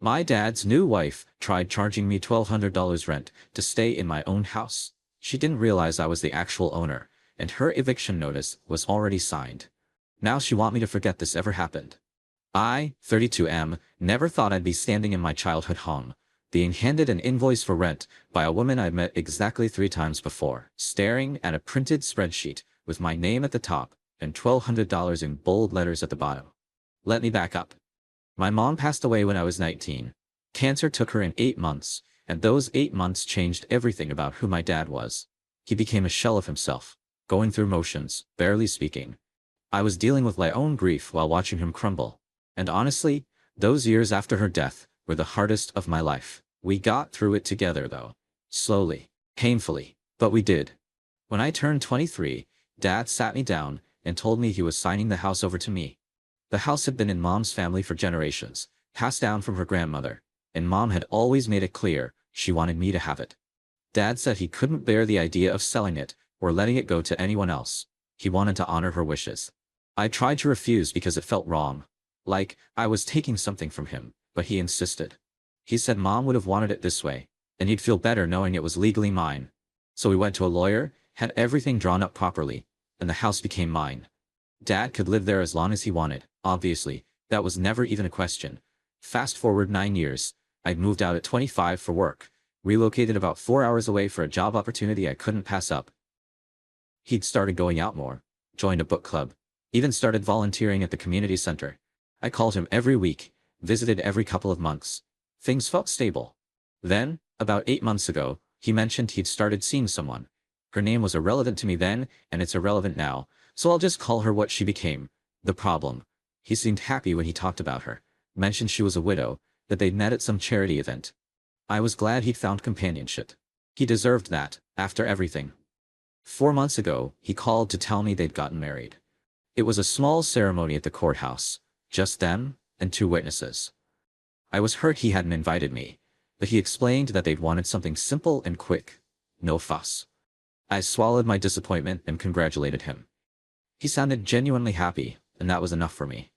My dad's new wife tried charging me $1,200 rent to stay in my own house. She didn't realize I was the actual owner, and her eviction notice was already signed. Now she want me to forget this ever happened. I, 32M, never thought I'd be standing in my childhood home, being handed an invoice for rent by a woman I'd met exactly 3 times before, staring at a printed spreadsheet with my name at the top and $1,200 in bold letters at the bottom. Let me back up. My mom passed away when I was 19. Cancer took her in 8 months, and those 8 months changed everything about who my dad was. He became a shell of himself, going through motions, barely speaking. I was dealing with my own grief while watching him crumble. And honestly, those years after her death were the hardest of my life. We got through it together though. Slowly, painfully, but we did. When I turned 23, Dad sat me down and told me he was signing the house over to me. The house had been in Mom's family for generations, passed down from her grandmother, and Mom had always made it clear she wanted me to have it. Dad said he couldn't bear the idea of selling it or letting it go to anyone else. He wanted to honor her wishes. I tried to refuse because it felt wrong. Like, I was taking something from him, but he insisted. He said Mom would have wanted it this way, and he'd feel better knowing it was legally mine. So we went to a lawyer, had everything drawn up properly, and the house became mine. Dad could live there as long as he wanted. Obviously, that was never even a question. Fast forward 9 years, I'd moved out at 25 for work, relocated about 4 hours away for a job opportunity I couldn't pass up. He'd started going out more, joined a book club, even started volunteering at the community center. I called him every week, visited every couple of months. Things felt stable. Then, about 8 months ago, he mentioned he'd started seeing someone. Her name was irrelevant to me then, and it's irrelevant now, so I'll just call her what she became, the problem. He seemed happy when he talked about her, mentioned she was a widow, that they'd met at some charity event. I was glad he'd found companionship. He deserved that, after everything. 4 months ago, he called to tell me they'd gotten married. It was a small ceremony at the courthouse, just them and 2 witnesses. I was hurt he hadn't invited me, but he explained that they'd wanted something simple and quick. No fuss. I swallowed my disappointment and congratulated him. He sounded genuinely happy, and that was enough for me.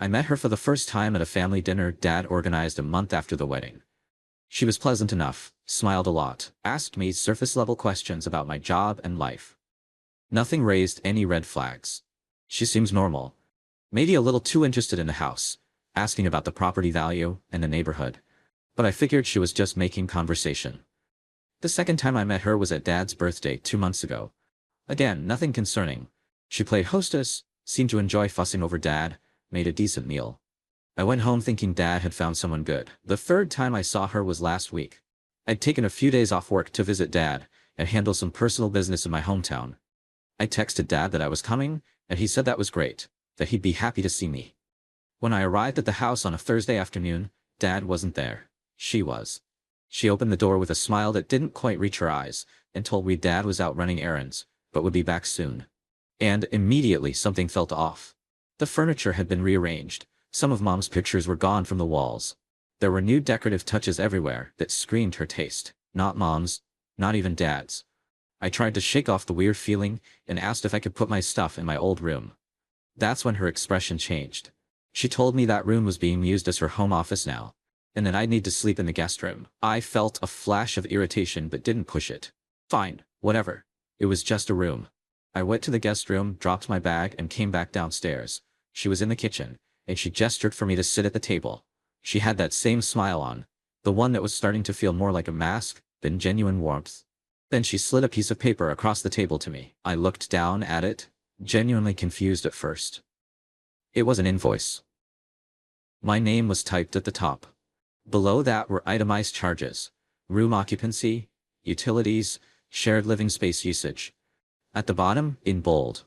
I met her for the first time at a family dinner Dad organized a month after the wedding. She was pleasant enough, smiled a lot, asked me surface-level questions about my job and life. Nothing raised any red flags. She seems normal. Maybe a little too interested in the house, asking about the property value and the neighborhood. But I figured she was just making conversation. The second time I met her was at Dad's birthday 2 months ago. Again, nothing concerning. She played hostess, seemed to enjoy fussing over Dad, made a decent meal. I went home thinking Dad had found someone good. The third time I saw her was last week. I'd taken a few days off work to visit Dad and handle some personal business in my hometown. I texted Dad that I was coming, and he said that was great, that he'd be happy to see me. When I arrived at the house on a Thursday afternoon, Dad wasn't there. She was. She opened the door with a smile that didn't quite reach her eyes, and told me Dad was out running errands, but would be back soon. And immediately something felt off. The furniture had been rearranged. Some of Mom's pictures were gone from the walls. There were new decorative touches everywhere that screamed her taste. Not Mom's, not even Dad's. I tried to shake off the weird feeling and asked if I could put my stuff in my old room. That's when her expression changed. She told me that room was being used as her home office now, and that I'd need to sleep in the guest room. I felt a flash of irritation but didn't push it. Fine, whatever. It was just a room. I went to the guest room, dropped my bag, and came back downstairs. She was in the kitchen, and she gestured for me to sit at the table. She had that same smile on, the one that was starting to feel more like a mask than genuine warmth. Then she slid a piece of paper across the table to me. I looked down at it, genuinely confused at first. It was an invoice. My name was typed at the top. Below that were itemized charges: room occupancy, utilities, shared living space usage. At the bottom, in bold,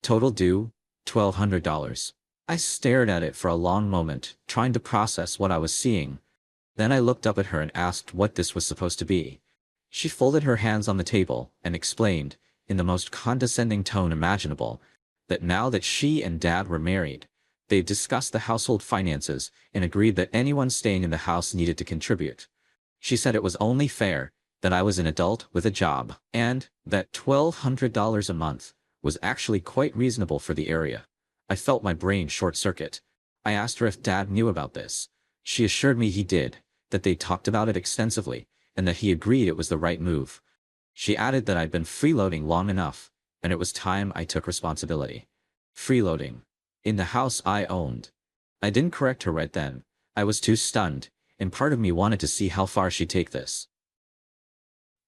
total due, $1,200. I stared at it for a long moment, trying to process what I was seeing. Then I looked up at her and asked what this was supposed to be. She folded her hands on the table and explained, in the most condescending tone imaginable, that now that she and Dad were married, they'd discussed the household finances and agreed that anyone staying in the house needed to contribute. She said it was only fair that I was an adult with a job, and that $1,200 a month was actually quite reasonable for the area. I felt my brain short-circuit. I asked her if Dad knew about this, She assured me he did, that they talked about it extensively, and that he agreed it was the right move. She added that I'd been freeloading long enough, and it was time I took responsibility. Freeloading. In the house I owned. I didn't correct her right then. I was too stunned, and part of me wanted to see how far she'd take this.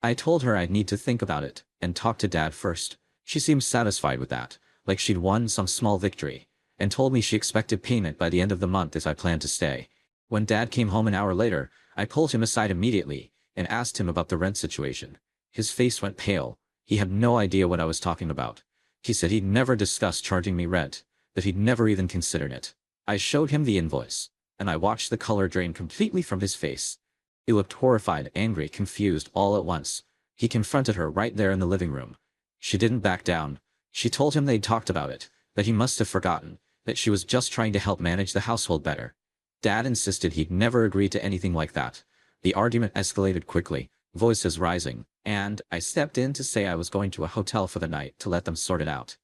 I told her I'd need to think about it, and talk to Dad first. She seemed satisfied with that, like she'd won some small victory, and told me she expected payment by the end of the month if I planned to stay. When Dad came home an hour later, I pulled him aside immediately, and asked him about the rent situation. His face went pale. He had no idea what I was talking about. He said he'd never discussed charging me rent, that he'd never even considered it. I showed him the invoice, and I watched the color drain completely from his face. He looked horrified, angry, confused, all at once. He confronted her right there in the living room. She didn't back down. She told him they'd talked about it, that he must have forgotten, that she was just trying to help manage the household better. Dad insisted he'd never agreed to anything like that. The argument escalated quickly, voices rising, and I stepped in to say I was going to a hotel for the night to let them sort it out.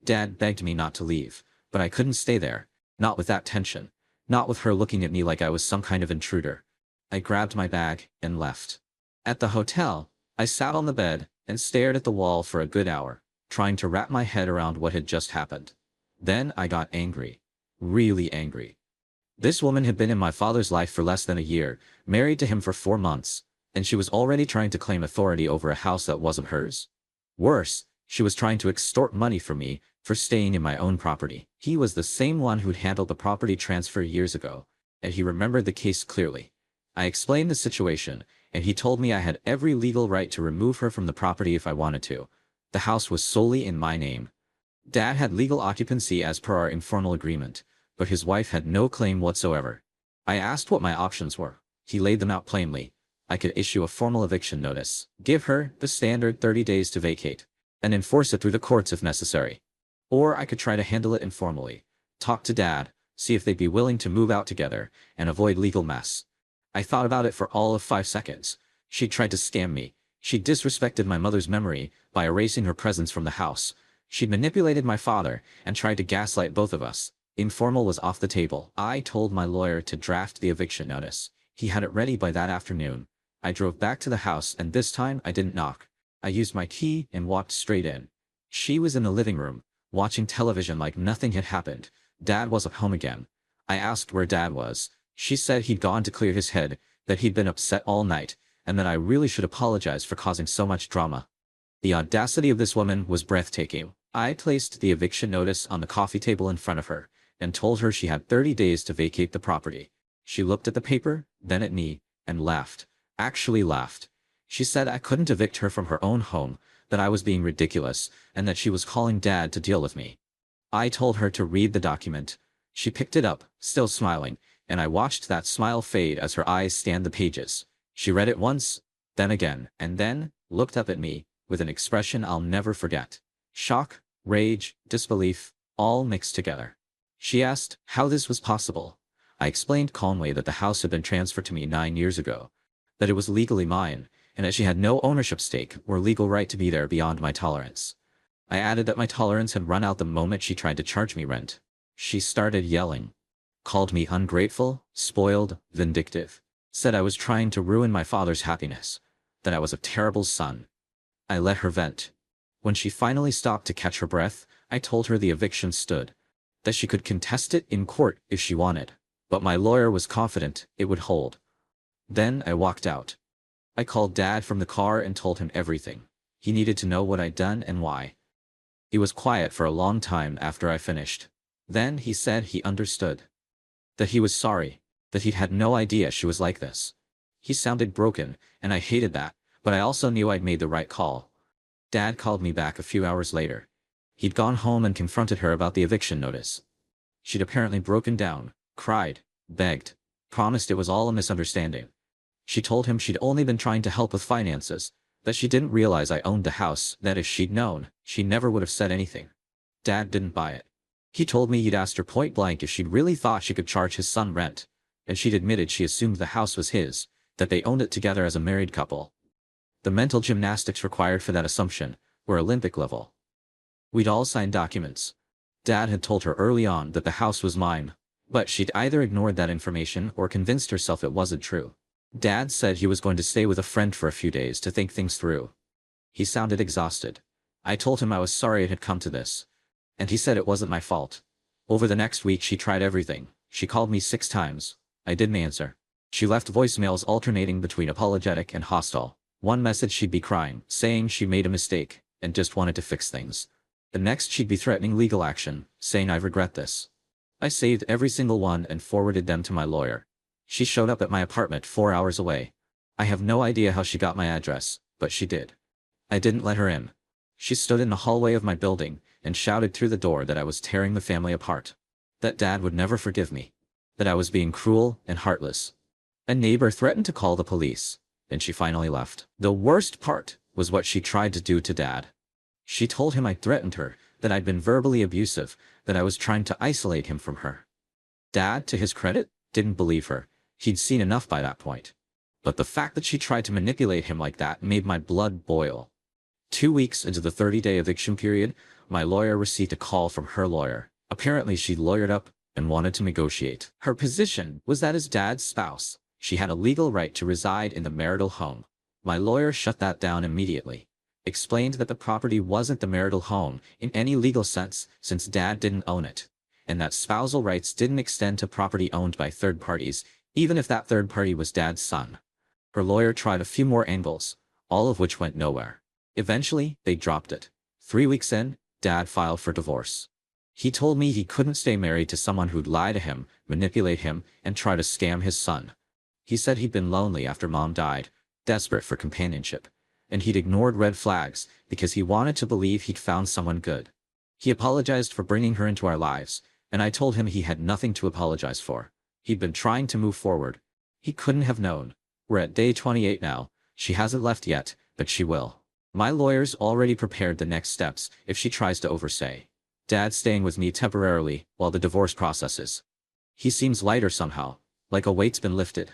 Dad begged me not to leave, but I couldn't stay there, not with that tension, not with her looking at me like I was some kind of intruder. I grabbed my bag and left. At the hotel, I sat on the bed and stared at the wall for a good hour, trying to wrap my head around what had just happened. Then I got angry. Really angry. This woman had been in my father's life for less than a year, married to him for 4 months, and she was already trying to claim authority over a house that wasn't hers. Worse, she was trying to extort money from me for staying in my own property. He was the same one who'd handled the property transfer years ago, and he remembered the case clearly. I explained the situation, and he told me I had every legal right to remove her from the property if I wanted to. The house was solely in my name. Dad had legal occupancy as per our informal agreement, but his wife had no claim whatsoever. I asked what my options were. He laid them out plainly. I could issue a formal eviction notice, give her the standard 30 days to vacate, and enforce it through the courts if necessary. Or I could try to handle it informally, talk to Dad, see if they'd be willing to move out together, and avoid legal mess. I thought about it for all of 5 seconds. She tried to scam me. She disrespected my mother's memory by erasing her presence from the house. She'd manipulated my father and tried to gaslight both of us. Informal was off the table. I told my lawyer to draft the eviction notice. He had it ready by that afternoon. I drove back to the house, and this time I didn't knock. I used my key and walked straight in. She was in the living room, watching television like nothing had happened. Dad wasn't home again. I asked where Dad was. She said he'd gone to clear his head, that he'd been upset all night, and that I really should apologize for causing so much drama. The audacity of this woman was breathtaking. I placed the eviction notice on the coffee table in front of her, and told her she had 30 days to vacate the property. She looked at the paper, then at me, and laughed. Actually laughed. She said I couldn't evict her from her own home, that I was being ridiculous, and that she was calling Dad to deal with me. I told her to read the document. She picked it up, still smiling, and I watched that smile fade as her eyes scanned the pages. She read it once, then again, and then looked up at me, with an expression I'll never forget. Shock, rage, disbelief, all mixed together. She asked how this was possible. I explained calmly that the house had been transferred to me 9 years ago, that it was legally mine, and that she had no ownership stake or legal right to be there beyond my tolerance. I added that my tolerance had run out the moment she tried to charge me rent. She started yelling. Called me ungrateful, spoiled, vindictive. Said I was trying to ruin my father's happiness. That I was a terrible son. I let her vent. When she finally stopped to catch her breath, I told her the eviction stood. That she could contest it in court if she wanted. But my lawyer was confident it would hold. Then I walked out. I called Dad from the car and told him everything. He needed to know what I'd done and why. He was quiet for a long time after I finished. Then he said he understood. That he was sorry. That he'd had no idea she was like this. He sounded broken, and I hated that, but I also knew I'd made the right call. Dad called me back a few hours later. He'd gone home and confronted her about the eviction notice. She'd apparently broken down, cried, begged, promised it was all a misunderstanding. She told him she'd only been trying to help with finances, that she didn't realize I owned the house, that if she'd known, she never would have said anything. Dad didn't buy it. He told me he'd asked her point blank if she'd really thought she could charge his son rent, and she'd admitted she assumed the house was his, that they owned it together as a married couple. The mental gymnastics required for that assumption were Olympic level. We'd all signed documents. Dad had told her early on that the house was mine. But she'd either ignored that information or convinced herself it wasn't true. Dad said he was going to stay with a friend for a few days to think things through. He sounded exhausted. I told him I was sorry it had come to this. And he said it wasn't my fault. Over the next week she tried everything. She called me 6 times. I didn't answer. She left voicemails alternating between apologetic and hostile. One message she'd be crying, saying she made a mistake, and just wanted to fix things. The next she'd be threatening legal action, saying I regret this. I saved every single one and forwarded them to my lawyer. She showed up at my apartment 4 hours away. I have no idea how she got my address, but she did. I didn't let her in. She stood in the hallway of my building and shouted through the door that I was tearing the family apart. That Dad would never forgive me. That I was being cruel and heartless. A neighbor threatened to call the police, and she finally left. The worst part was what she tried to do to Dad. She told him I threatened her, that I'd been verbally abusive, that I was trying to isolate him from her. Dad, to his credit, didn't believe her. He'd seen enough by that point. But the fact that she tried to manipulate him like that made my blood boil. 2 weeks into the 30-day eviction period, my lawyer received a call from her lawyer. Apparently she'd lawyered up and wanted to negotiate. Her position was that as Dad's spouse, she had a legal right to reside in the marital home. My lawyer shut that down immediately. Explained that the property wasn't the marital home in any legal sense since Dad didn't own it, and that spousal rights didn't extend to property owned by third parties, even if that third party was Dad's son. Her lawyer tried a few more angles, all of which went nowhere. Eventually, they dropped it. 3 weeks in, Dad filed for divorce. He told me he couldn't stay married to someone who'd lie to him, manipulate him, and try to scam his son. He said he'd been lonely after Mom died, desperate for companionship, and he'd ignored red flags because he wanted to believe he'd found someone good. He apologized for bringing her into our lives, and I told him he had nothing to apologize for. He'd been trying to move forward. He couldn't have known. We're at day 28 now. She hasn't left yet, but she will. My lawyer's already prepared the next steps if she tries to overstay. Dad's staying with me temporarily while the divorce processes. He seems lighter somehow, like a weight's been lifted.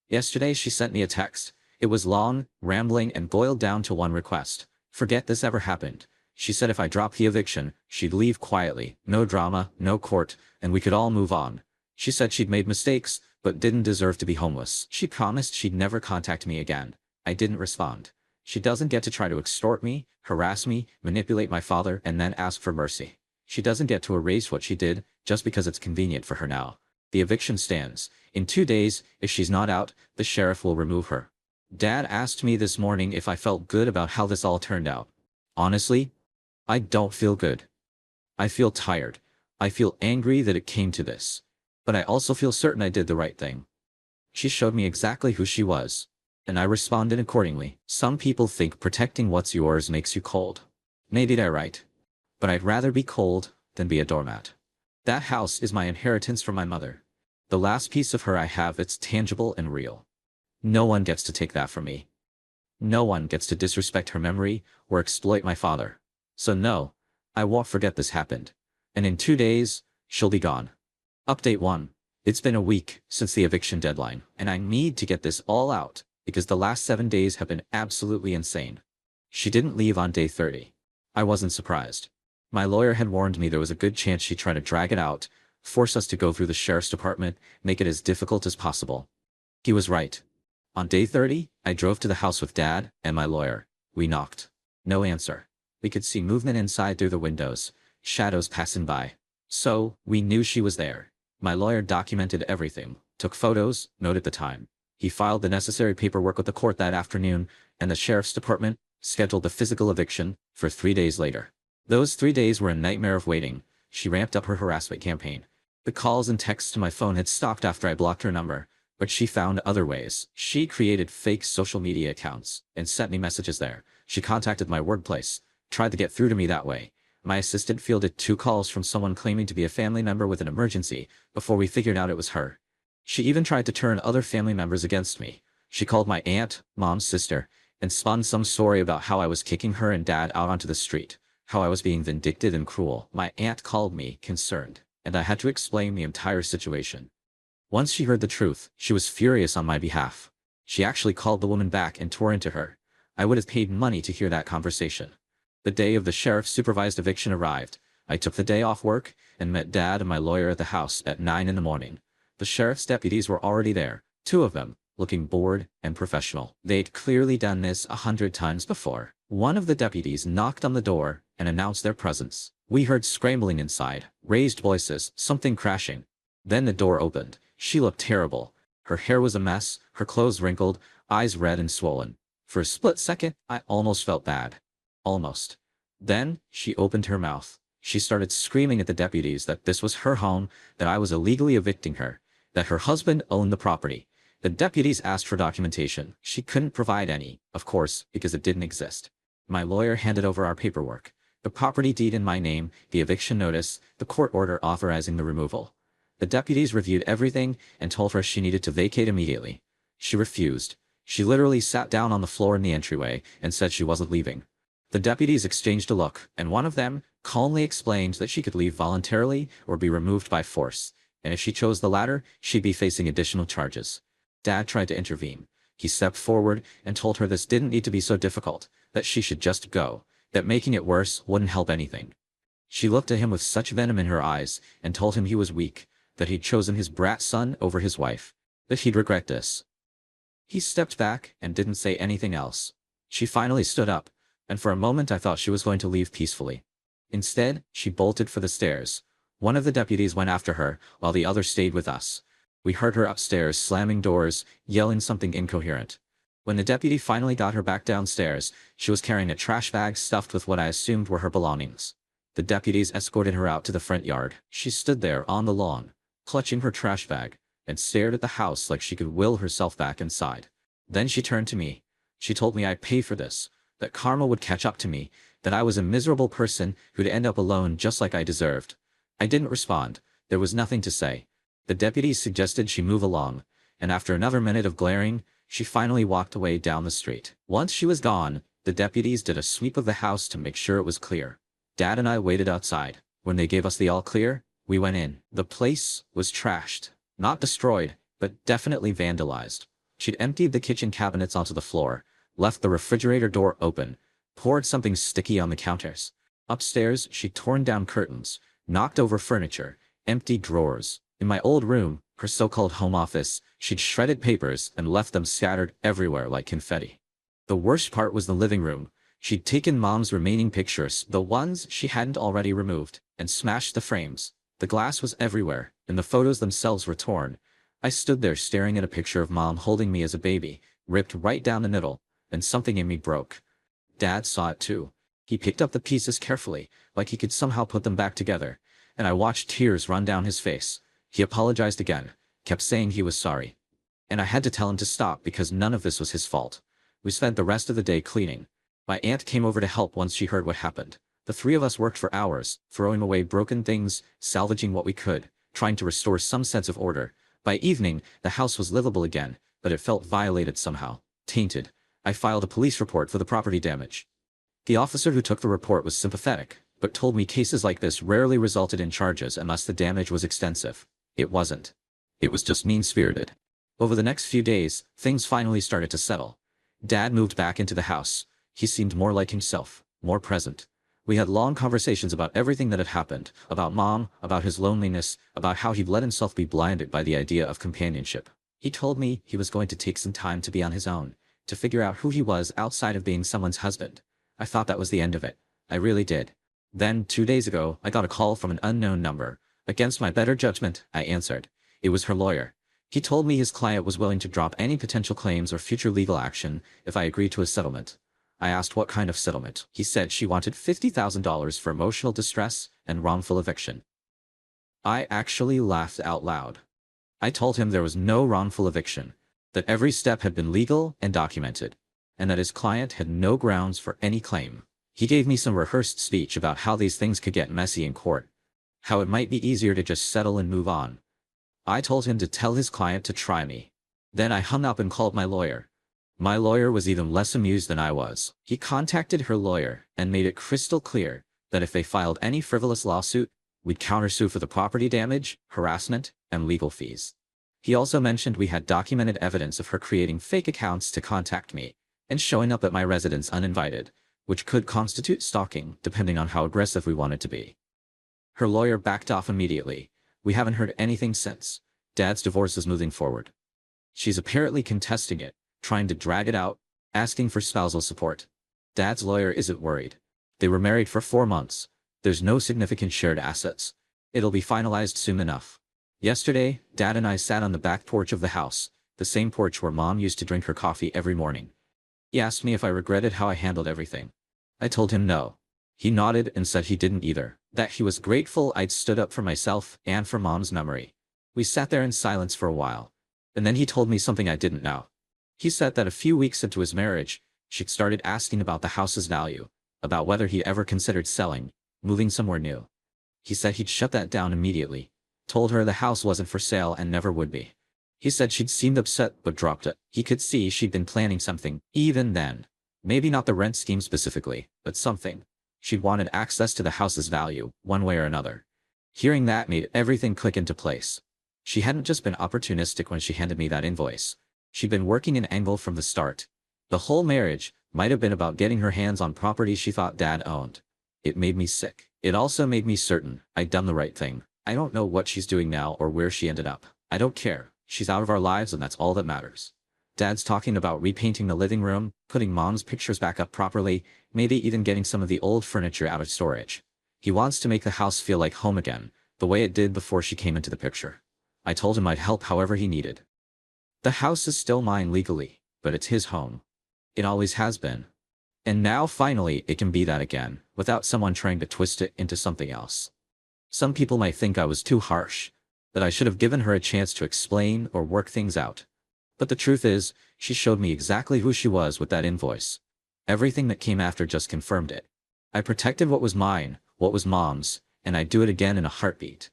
Yesterday she sent me a text. It was long, rambling, and boiled down to one request. Forget this ever happened. She said if I dropped the eviction, she'd leave quietly, no drama, no court, and we could all move on. She said she'd made mistakes, but didn't deserve to be homeless. She promised she'd never contact me again. I didn't respond. She doesn't get to try to extort me, harass me, manipulate my father, and then ask for mercy. She doesn't get to erase what she did, just because it's convenient for her now. The eviction stands. In 2 days, if she's not out, the sheriff will remove her. Dad asked me this morning if I felt good about how this all turned out. Honestly, I don't feel good. I feel tired. I feel angry that it came to this. But I also feel certain I did the right thing. She showed me exactly who she was, and I responded accordingly. Some people think protecting what's yours makes you cold. Maybe they're right. But I'd rather be cold than be a doormat. That house is my inheritance from my mother. The last piece of her I have that's tangible and real. No one gets to take that from me. No one gets to disrespect her memory or exploit my father. So no, I won't forget this happened. And in 2 days, she'll be gone. Update 1. It's been a week since the eviction deadline, and I need to get this all out because the last 7 days have been absolutely insane. She didn't leave on day 30. I wasn't surprised. My lawyer had warned me there was a good chance she'd try to drag it out, force us to go through the sheriff's department, make it as difficult as possible. He was right. On day 30, I drove to the house with Dad and my lawyer. We knocked. No answer. We could see movement inside through the windows, shadows passing by. So, we knew she was there. My lawyer documented everything, took photos, noted the time. He filed the necessary paperwork with the court that afternoon, and the sheriff's department scheduled the physical eviction for 3 days later. Those 3 days were a nightmare of waiting. She ramped up her harassment campaign. The calls and texts to my phone had stopped after I blocked her number, but she found other ways. She created fake social media accounts and sent me messages there. She contacted my workplace, tried to get through to me that way. My assistant fielded 2 calls from someone claiming to be a family member with an emergency before we figured out it was her. She even tried to turn other family members against me. She called my aunt, Mom's sister, and spun some story about how I was kicking her and Dad out onto the street, how I was being vindictive and cruel. My aunt called me, concerned, and I had to explain the entire situation. Once she heard the truth, she was furious on my behalf. She actually called the woman back and tore into her. I would have paid money to hear that conversation. The day of the sheriff's supervised eviction arrived. I took the day off work and met Dad and my lawyer at the house at 9 in the morning. The sheriff's deputies were already there, 2 of them, looking bored and professional. They'd clearly done this 100 times before. One of the deputies knocked on the door and announced their presence. We heard scrambling inside, raised voices, something crashing. Then the door opened. She looked terrible. Her hair was a mess, her clothes wrinkled, eyes red and swollen. For a split second, I almost felt bad. Almost. Then, she opened her mouth. She started screaming at the deputies that this was her home, that I was illegally evicting her, that her husband owned the property. The deputies asked for documentation. She couldn't provide any, of course, because it didn't exist. My lawyer handed over our paperwork. The property deed in my name, the eviction notice, the court order authorizing the removal. The deputies reviewed everything and told her she needed to vacate immediately. She refused. She literally sat down on the floor in the entryway and said she wasn't leaving. The deputies exchanged a look, and one of them calmly explained that she could leave voluntarily or be removed by force, and if she chose the latter, she'd be facing additional charges. Dad tried to intervene. He stepped forward and told her this didn't need to be so difficult, that she should just go, that making it worse wouldn't help anything. She looked at him with such venom in her eyes and told him he was weak, that he'd chosen his brat son over his wife, that he'd regret this. He stepped back and didn't say anything else. She finally stood up, and for a moment I thought she was going to leave peacefully. Instead, she bolted for the stairs. One of the deputies went after her, while the other stayed with us. We heard her upstairs slamming doors, yelling something incoherent. When the deputy finally got her back downstairs, she was carrying a trash bag stuffed with what I assumed were her belongings. The deputies escorted her out to the front yard. She stood there on the lawn, clutching her trash bag, and stared at the house like she could will herself back inside. Then she turned to me. She told me I'd pay for this, that karma would catch up to me, that I was a miserable person who'd end up alone just like I deserved. I didn't respond. There was nothing to say. The deputies suggested she move along, and after another minute of glaring, she finally walked away down the street. Once she was gone, the deputies did a sweep of the house to make sure it was clear. Dad and I waited outside. When they gave us the all clear, we went in. The place was trashed. Not destroyed, but definitely vandalized. She'd emptied the kitchen cabinets onto the floor, left the refrigerator door open, poured something sticky on the counters. Upstairs, she'd torn down curtains, knocked over furniture, emptied drawers. In my old room, her so-called home office, she'd shredded papers and left them scattered everywhere like confetti. The worst part was the living room. She'd taken Mom's remaining pictures, the ones she hadn't already removed, and smashed the frames. The glass was everywhere, and the photos themselves were torn. I stood there staring at a picture of Mom holding me as a baby, ripped right down the middle, and something in me broke. Dad saw it too. He picked up the pieces carefully, like he could somehow put them back together, and I watched tears run down his face. He apologized again, kept saying he was sorry. And I had to tell him to stop because none of this was his fault. We spent the rest of the day cleaning. My aunt came over to help once she heard what happened. The 3 of us worked for hours, throwing away broken things, salvaging what we could, trying to restore some sense of order. By evening, the house was livable again, but it felt violated somehow, tainted. I filed a police report for the property damage. The officer who took the report was sympathetic, but told me cases like this rarely resulted in charges unless the damage was extensive. It wasn't. It was just mean-spirited. Over the next few days, things finally started to settle. Dad moved back into the house. He seemed more like himself, more present. We had long conversations about everything that had happened, about Mom, about his loneliness, about how he'd let himself be blinded by the idea of companionship. He told me he was going to take some time to be on his own, to figure out who he was outside of being someone's husband. I thought that was the end of it. I really did. Then, 2 days ago, I got a call from an unknown number. Against my better judgment, I answered. It was her lawyer. He told me his client was willing to drop any potential claims or future legal action if I agreed to a settlement. I asked what kind of settlement. He said she wanted $50,000 for emotional distress and wrongful eviction. I actually laughed out loud. I told him there was no wrongful eviction, that every step had been legal and documented, and that his client had no grounds for any claim. He gave me some rehearsed speech about how these things could get messy in court, how it might be easier to just settle and move on. I told him to tell his client to try me. Then I hung up and called my lawyer. My lawyer was even less amused than I was. He contacted her lawyer and made it crystal clear that if they filed any frivolous lawsuit, we'd countersue for the property damage, harassment, and legal fees. He also mentioned we had documented evidence of her creating fake accounts to contact me and showing up at my residence uninvited, which could constitute stalking depending on how aggressive we wanted to be. Her lawyer backed off immediately. We haven't heard anything since. Dad's divorce is moving forward. She's apparently contesting it, trying to drag it out, asking for spousal support. Dad's lawyer isn't worried. They were married for 4 months. There's no significant shared assets. It'll be finalized soon enough. Yesterday, Dad and I sat on the back porch of the house, the same porch where Mom used to drink her coffee every morning. He asked me if I regretted how I handled everything. I told him no. He nodded and said he didn't either, that he was grateful I'd stood up for myself and for Mom's memory. We sat there in silence for a while. And then he told me something I didn't know. He said that a few weeks into his marriage, she'd started asking about the house's value, about whether he'd ever considered selling, moving somewhere new. He said he'd shut that down immediately, told her the house wasn't for sale and never would be. He said she'd seemed upset but dropped it. He could see she'd been planning something, even then. Maybe not the rent scheme specifically, but something. She'd wanted access to the house's value, one way or another. Hearing that made everything click into place. She hadn't just been opportunistic when she handed me that invoice. She'd been working an angle from the start. The whole marriage might have been about getting her hands on property she thought Dad owned. It made me sick. It also made me certain I'd done the right thing. I don't know what she's doing now or where she ended up. I don't care. She's out of our lives and that's all that matters. Dad's talking about repainting the living room, putting Mom's pictures back up properly, maybe even getting some of the old furniture out of storage. He wants to make the house feel like home again, the way it did before she came into the picture. I told him I'd help however he needed. The house is still mine legally, but it's his home. It always has been. And now finally it can be that again, without someone trying to twist it into something else. Some people might think I was too harsh, that I should have given her a chance to explain or work things out. But the truth is, she showed me exactly who she was with that invoice. Everything that came after just confirmed it. I protected what was mine, what was Mom's, and I'd do it again in a heartbeat.